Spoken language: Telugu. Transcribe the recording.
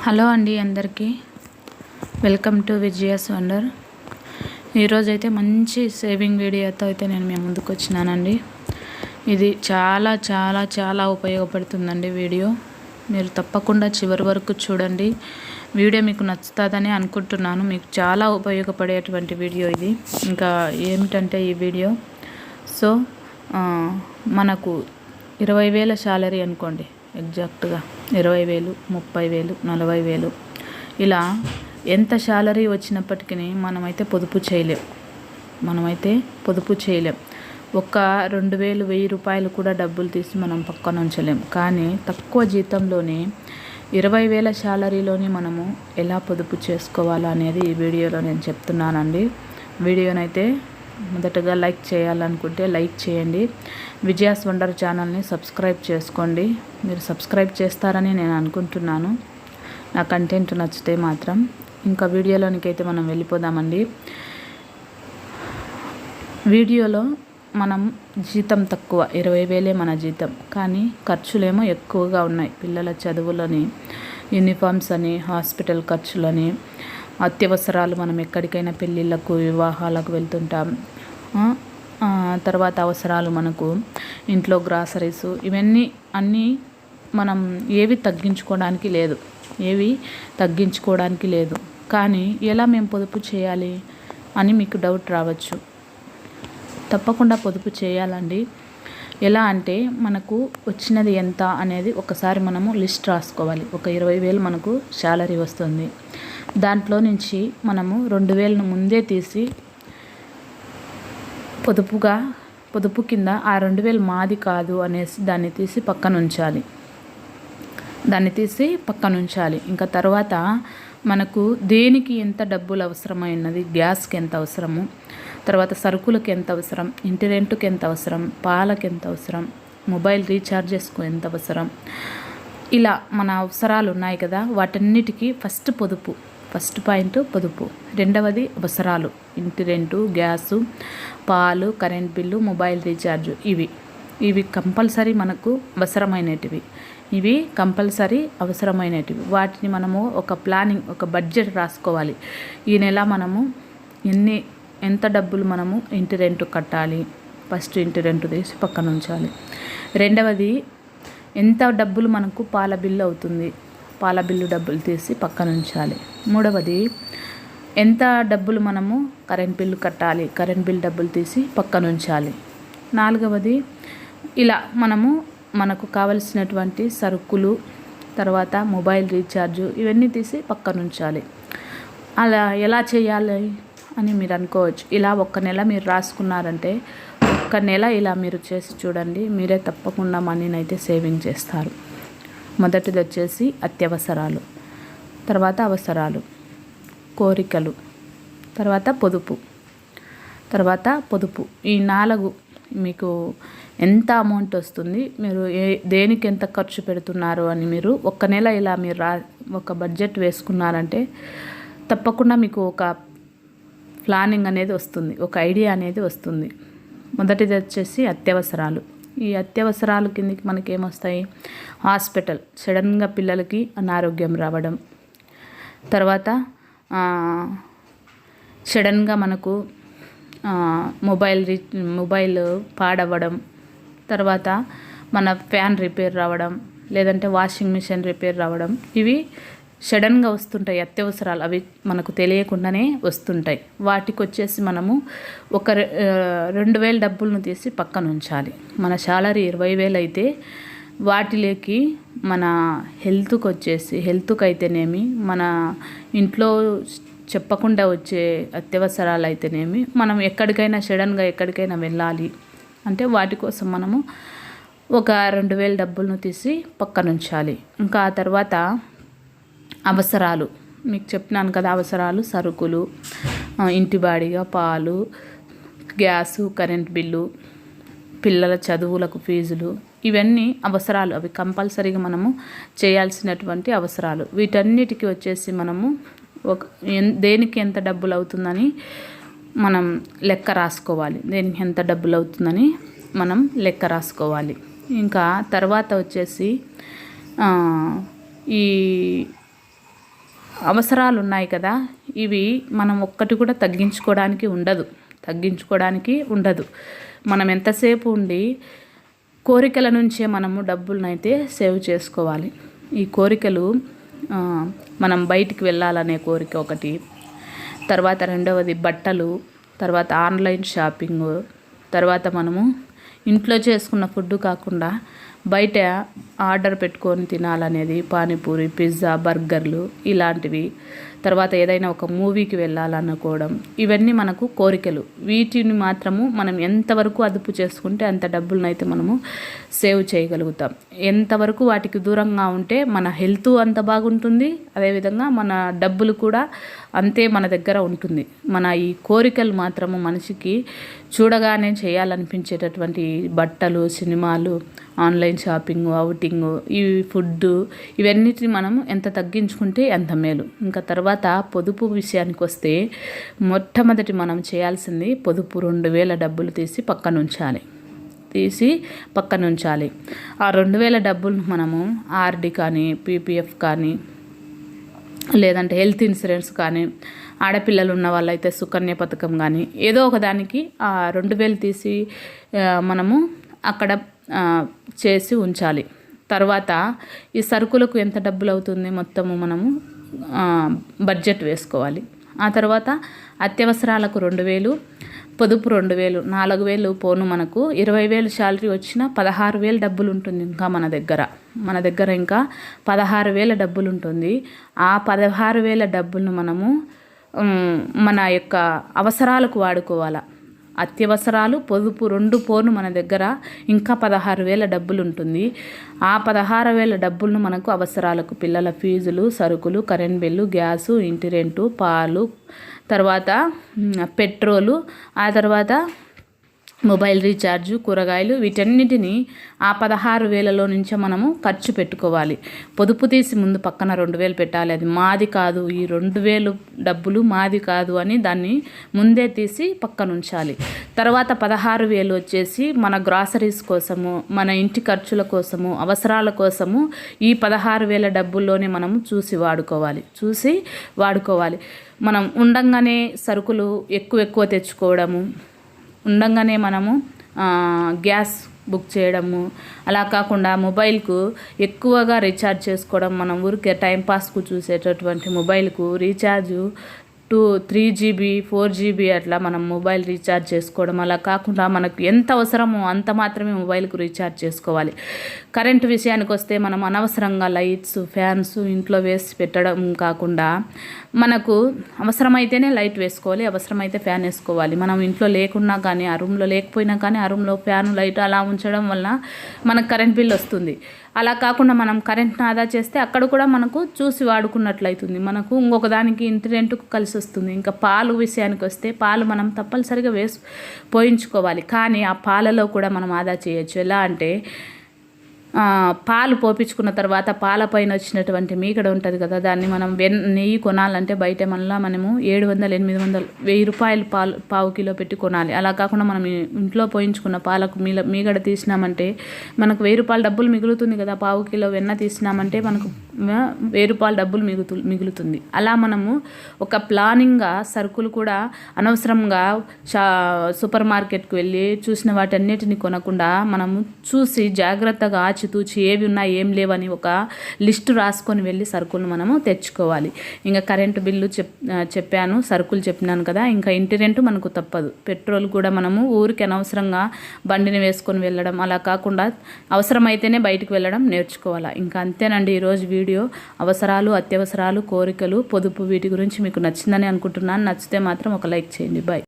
హలో అండి అందరికీ వెల్కమ్ టు విజయాస్ వండర్. ఈరోజైతే మంచి సేవింగ్ వీడియోతో అయితే నేను మీ ముందుకు వచ్చినానండి. ఇది చాలా చాలా చాలా ఉపయోగపడుతుందండి వీడియో. మీరు తప్పకుండా చివరి వరకు చూడండి. వీడియో మీకు నచ్చుతుందని అనుకుంటున్నాను. మీకు చాలా ఉపయోగపడేటువంటి వీడియో ఇది. ఇంకా ఏమిటంటే ఈ వీడియో మనకు 20,000 శాలరీ అనుకోండి, ఎగ్జాక్ట్గా 20,000, 30,000, 40,000 ఇలా ఎంత శాలరీ వచ్చినప్పటికీ మనమైతే పొదుపు చేయలేం. ఒక్క 2,000, 1,000 రూపాయలు కూడా డబ్బులు తీసి మనం పక్కన ఉంచలేం. కానీ తక్కువ జీతంలోనే 20,000 శాలరీలోని మనము ఎలా పొదుపు చేసుకోవాలా అనేది ఈ వీడియోలో నేను చెప్తున్నానండి. వీడియోనైతే మొదటగా లైక్ చేయాలనుకుంటే లైక్ చేయండి. విజయాస్ వండర్ ఛానల్ని సబ్స్క్రైబ్ చేసుకోండి. మీరు సబ్స్క్రైబ్ చేస్తారని నేను అనుకుంటున్నాను. నా కంటెంట్ నచ్చితే మాత్రం. ఇంకా వీడియోలోనికి అయితే మనం వెళ్ళిపోదామండి. వీడియోలో మనం జీతం తక్కువ, 20,000 మన జీతం, కానీ ఖర్చులేమో ఎక్కువగా ఉన్నాయి. పిల్లల చదువులని, యూనిఫామ్స్ అని, హాస్పిటల్ ఖర్చులని, అత్యవసరాలు, మనం ఎక్కడికైనా పెళ్ళిళ్ళకు, వివాహాలకు వెళ్తుంటాం. తర్వాత అవసరాలు మనకు ఇంట్లో గ్రాసరీస్, ఇవన్నీ అన్నీ మనం ఏవి తగ్గించుకోవడానికి లేదు. కానీ ఎలా మేము పొదుపు చేయాలి అని మీకు డౌట్ రావచ్చు. తప్పకుండా పొదుపు చేయాలండి. ఎలా అంటే మనకు వచ్చినది ఎంత అనేది ఒకసారి మనము లిస్ట్ రాసుకోవాలి. ఒక 20,000 మనకు శాలరీ వస్తుంది. దాంట్లో నుంచి మనము 2,000 ముందే తీసి పొదుపు కింద ఆ 2,000 మాది కాదు అనేసి దాన్ని తీసి పక్కన ఉంచాలి. ఇంకా తర్వాత మనకు దేనికి ఎంత డబ్బులు అవసరమైనది, గ్యాస్కి ఎంత అవసరము, తర్వాత సరుకులకు ఎంత అవసరం, ఇంటి రెంట్కి ఎంత అవసరం, పాలకి ఎంత అవసరం, మొబైల్ రీఛార్జెస్కు ఎంత అవసరం, ఇలా మన అవసరాలు ఉన్నాయి కదా, వాటన్నిటికీ ఫస్ట్ పాయింట్ పొదుపు. రెండవది అవసరాలు, ఇంటి రెంటు, గ్యాసు, పాలు, కరెంట్ బిల్లు, మొబైల్ రీఛార్జ్. ఇవి కంపల్సరీ మనకు అవసరమైనటివి. వాటిని మనము ఒక ప్లానింగ్, ఒక బడ్జెట్ రాసుకోవాలి. ఈ నెల మనము ఎంత డబ్బులు మనము ఇంటి రెంటు కట్టాలి, ఫస్ట్ ఇంటి రెంటు తీసి పక్కన ఉంచాలి. రెండవది ఎంత డబ్బులు మనకు పాల బిల్లు అవుతుంది, పాల బిల్లు డబ్బులు తీసి పక్కన ఉంచాలి. మూడవది ఎంత డబ్బులు మనము కరెంట్ బిల్లు కట్టాలి, కరెంట్ బిల్ డబ్బులు తీసి పక్కన ఉంచాలి. నాలుగవది ఇలా మనకు కావలసినటువంటి సరుకులు, తర్వాత మొబైల్ రీఛార్జు, ఇవన్నీ తీసి పక్కన ఉంచాలి. అలా ఎలా చేయాలి అని మీరు అనుకోవచ్చు. ఇలా ఒక్క నెల మీరు రాసుకున్నారంటే, ఒక్క నెల ఇలా మీరు చేసి చూడండి, మీరే తప్పకుండా మనీని అయితే సేవింగ్ చేస్తారు. మొదటిది వచ్చేసి అత్యవసరాలు, తర్వాత అవసరాలు, కోరికలు, తర్వాత పొదుపు. ఈ 4 మీకు ఎంత అమౌంట్ వస్తుంది, మీరు దేనికి ఎంత ఖర్చు పెడుతున్నారు అని మీరు ఒక్క నెల ఇలా మీరు ఒక బడ్జెట్ వేసుకున్నారంటే తప్పకుండా మీకు ఒక ప్లానింగ్ అనేది వస్తుంది, ఒక ఐడియా అనేది వస్తుంది. మొదటిది వచ్చేసి అత్యవసరాలు. ఈ అత్యవసరాలు కిందకి మనకి ఏమొస్తాయి? హాస్పిటల్, సడన్గా పిల్లలకి అనారోగ్యం రావడం, తర్వాత సడన్గా మనకు మొబైల్ పాడవ్వడం, తర్వాత మన ఫ్యాన్ రిపేర్ రావడం, లేదంటే వాషింగ్ మిషన్ రిపేర్ రావడం. ఇవి సడన్గా వస్తుంటాయి అత్యవసరాలు. అవి మనకు తెలియకుండానే వస్తుంటాయి. వాటికి వచ్చేసి మనము ఒక 2,000 డబ్బులను తీసి పక్కన ఉంచాలి. మన శాలరీ 20,000 అయితే వాటిలోకి మన హెల్త్కి అయితేనేమి, మన ఇంట్లో చెప్పకుండా వచ్చే అత్యవసరాలు అయితేనేమి, మనం సడన్గా ఎక్కడికైనా వెళ్ళాలి అంటే వాటి కోసం మనము ఒక 2,000 డబ్బులను తీసి పక్కన ఉంచాలి. ఇంకా ఆ తర్వాత అవసరాలు, మీకు చెప్పినాను కదా, అవసరాలు, సరుకులు, ఇంటి బాడిగ, పాలు, గ్యాసు, కరెంట్ బిల్లు, పిల్లల చదువులకు ఫీజులు, ఇవన్నీ అవసరాలు. అవి కంపల్సరీగా మనము చేయాల్సినటువంటి అవసరాలు. వీటన్నిటికీ వచ్చేసి మనము దేనికి ఎంత డబ్బులు అవుతుందని మనం లెక్క రాసుకోవాలి. ఇంకా తర్వాత వచ్చేసి ఈ అవసరాలు ఉన్నాయి కదా, ఇవి మనం ఒక్కటి కూడా తగ్గించుకోవడానికి ఉండదు. మనం ఎంతసేపు ఉండి కోరికల నుంచే మనము డబ్బులనైతే సేవ్ చేసుకోవాలి. ఈ కోరికలు మనం బయటికి వెళ్ళాలనే కోరిక ఒకటి, తర్వాత రెండవది బట్టలు, తర్వాత ఆన్లైన్ షాపింగ్, తర్వాత మనము ఇంట్లో చేసుకున్న ఫుడ్ కాకుండా బయట ఆర్డర్ పెట్టుకొని తినాలనేది, పానీపూరి, పిజ్జా, బర్గర్లు ఇలాంటివి, తర్వాత ఏదైనా ఒక మూవీకి వెళ్ళాలనుకోవడం, ఇవన్నీ మనకు కోరికలు. వీటిని మాత్రము మనం ఎంతవరకు అదుపు చేసుకుంటే అంత డబ్బులనైతే మనము సేవ్ చేయగలుగుతాం. ఎంతవరకు వాటికి దూరంగా ఉంటే మన హెల్త్ అంత బాగుంటుంది, అదేవిధంగా మన డబ్బులు కూడా అంతే మన దగ్గర ఉంటుంది. మన ఈ కోరికలు మాత్రము మనిషికి చూడగానే చేయాలనిపించేటటువంటి బట్టలు, సినిమాలు, ఆన్లైన్ షాపింగ్, అవుటింగ్, ఈ ఫుడ్, ఇవన్నిటిని మనం ఎంత తగ్గించుకుంటే అంత మేలు. ఇంకా తర్వాత పొదుపు విషయానికి వస్తే మొట్టమొదటి మనం చేయాల్సింది పొదుపు 2000 డబ్బులు తీసి పక్కన ఉంచాలి. ఆ 2000 డబ్బులను మనము ఆర్డి కానీ, పీపీఎఫ్ కానీ, లేదంటే హెల్త్ ఇన్సూరెన్స్ కానీ, ఆడపిల్లలు ఉన్న వాళ్ళైతే సుకన్య పథకం కానీ, ఏదో ఒక దానికి ఆ 2000 తీసి మనము అక్కడ చేసి ఉంచాలి. తర్వాత ఈ సరుకులకు ఎంత డబ్బులు అవుతుంది మొత్తము మనము బడ్జెట్ వేసుకోవాలి. ఆ తర్వాత అత్యవసరాలకు 2000, పొదుపు 2000, 4000 పోను మనకు 20,000 శాలరీ వచ్చిన 16,000 డబ్బులు ఉంటుంది. ఇంకా మన దగ్గర ఇంకా 16,000 డబ్బులు ఉంటుంది. ఆ 16,000 డబ్బులను మనము మన యొక్క అవసరాలకు వాడుకోవాలి. అత్యవసరాలు, పొదుపు 2 పోను మన దగ్గర ఇంకా 16,000 డబ్బులు ఉంటుంది. ఆ 16,000 డబ్బులను మనకు అవసరాలకు, పిల్లల ఫీజులు, సరుకులు, కరెంట్ బిల్లు, గ్యాసు, ఇంటి రెంటు, పాలు, తర్వాత పెట్రోలు, ఆ తర్వాత మొబైల్ రీఛార్జు, కూరగాయలు, వీటన్నిటిని ఆ 16,000లో నుంచే మనము ఖర్చు పెట్టుకోవాలి. పొదుపు తీసి ముందు పక్కన 2,000 పెట్టాలి. అది మాది కాదు, ఈ 2,000 డబ్బులు మాది కాదు అని దాన్ని ముందే తీసి పక్కన ఉంచాలి. తర్వాత 16,000 వచ్చేసి మన గ్రాసరీస్ కోసము, మన ఇంటి ఖర్చుల కోసము, అవసరాల కోసము ఈ 16,000 డబ్బుల్లోనే మనము చూసి వాడుకోవాలి. మనం ఉండంగానే సరుకులు ఎక్కువ తెచ్చుకోవడము, ఉండంగానే మనము గ్యాస్ బుక్ చేయడము, అలా కాకుండా మొబైల్కు ఎక్కువగా రీఛార్జ్ చేసుకోవడం, మనం ఊరికే టైంపాస్కు చూసేటటువంటి మొబైల్కు రీఛార్జు 3 GB 4 GB అట్లా మనం మొబైల్ రీఛార్జ్ చేసుకోవడం, అలా కాకుండా మనకు ఎంత అవసరమో అంత మాత్రమే మొబైల్కు రీఛార్జ్ చేసుకోవాలి. కరెంటు విషయానికి వస్తే మనం అనవసరంగా లైట్స్, ఫ్యాన్స్ ఇంట్లో వేసి పెట్టడం కాకుండా మనకు అవసరమైతేనే లైట్ వేసుకోవాలి, అవసరమైతే ఫ్యాన్ వేసుకోవాలి. మనం ఇంట్లో లేకున్నా కానీ, ఆ రూమ్లో లేకపోయినా కానీ ఆ రూమ్లో ఫ్యాన్, లైట్ అలా ఉంచడం వల్ల మనకు కరెంట్ బిల్ వస్తుంది. అలా కాకుండా మనం కరెంట్ని ఆదా చేస్తే అక్కడ కూడా మనకు చూసి వాడుకున్నట్లయితుంది. మనకు ఇంకొక దానికి ఇంటి రెంట్కు కలిసి వస్తుంది. ఇంకా పాలు విషయానికి వస్తే పాలు మనం తప్పనిసరిగా పోయించుకోవాలి. కానీ ఆ పాలలో కూడా మనం ఆదా చేయొచ్చు. ఎలా అంటే పాలు పోపించుకున్న తర్వాత పాలపైన వచ్చినటువంటి మీగడ ఉంటుంది కదా, దాన్ని మనం నెయ్యి కొనాలంటే బయట మనము 700, 800, 1000 రూపాయలు పావు కిలో పెట్టి కొనాలి. అలా కాకుండా మనం ఇంట్లో పోయించుకున్న పాలకు మీగడ తీసినామంటే మనకు 1000 రూపాయల డబ్బులు మిగులుతుంది కదా. పావు కిలో వెన్న తీసినామంటే మనకు 1000 రూపాయల డబ్బులు మిగులుతుంది. అలా మనము ఒక ప్లానింగ్గా సరుకులు కూడా అనవసరంగా సూపర్ మార్కెట్కి వెళ్ళి చూసిన వాటన్నిటిని కొనకుండా మనము చూసి జాగ్రత్తగా ఆచితూచి ఏవి ఉన్నా ఏం లేవని ఒక లిస్టు రాసుకొని వెళ్ళి సరుకులు మనము తెచ్చుకోవాలి. ఇంకా కరెంటు బిల్లు చెప్పాను, సరుకులు చెప్పినాను కదా. ఇంకా ఇంటి రెంటు మనకు తప్పదు. పెట్రోల్ కూడా మనము ఊరికి అనవసరంగా బండిని వేసుకొని వెళ్ళడం, అలా కాకుండా అవసరమైతేనే బయటికి వెళ్ళడం నేర్చుకోవాలి. ఇంకా అంతేనండి ఈరోజు వీడియో. అవసరాలు, అత్యవసరాలు, కోరికలు, పొదుపు, వీటి గురించి మీకు నచ్చిందని అనుకుంటున్నాను. నచ్చితే మాత్రం ఒక లైక్ చేయండి. బాయ్.